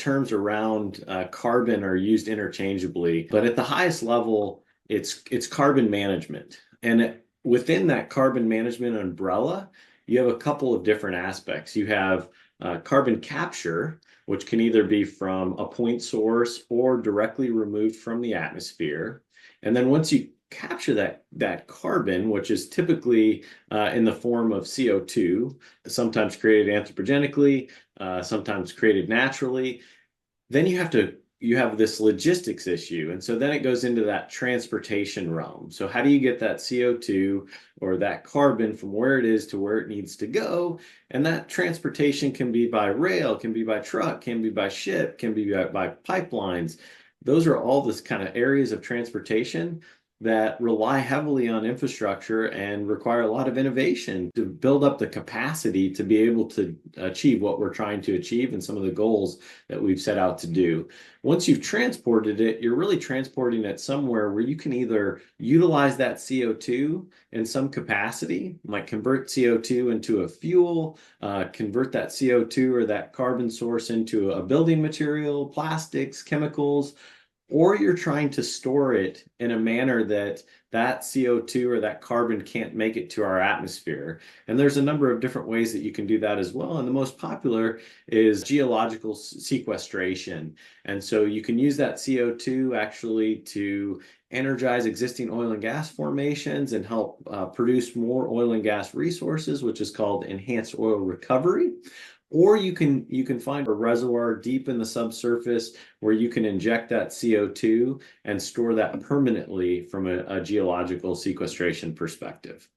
terms around carbon are used interchangeably, but at the highest level, it's carbon management. And within that carbon management umbrella, you have a couple of different aspects. You have carbon capture, which can either be from a point source or directly removed from the atmosphere. And then once you capture that carbon, which is typically in the form of CO2, sometimes created anthropogenically, sometimes created naturally, then you have this logistics issue. And so then it goes into that transportation realm. So how do you get that CO2 or that carbon from where it is to where it needs to go? And that transportation can be by rail, can be by truck, can be by ship, can be by pipelines. Those are all this kind of areas of transportation that rely heavily on infrastructure and require a lot of innovation to build up the capacity to be able to achieve what we're trying to achieve and some of the goals that we've set out to do. Once you've transported it, you're really transporting it somewhere where you can either utilize that CO2 in some capacity, like convert CO2 into a fuel, convert that CO2 or that carbon source into a building material, plastics, chemicals, or you're trying to store it in a manner that that CO2 or that carbon can't make it to our atmosphere. And there's a number of different ways that you can do that as well. And the most popular is geological sequestration. And so you can use that CO2 actually to energize existing oil and gas formations and help produce more oil and gas resources, which is called enhanced oil recovery. Or you can find a reservoir deep in the subsurface where you can inject that CO2 and store that permanently from a geological sequestration perspective.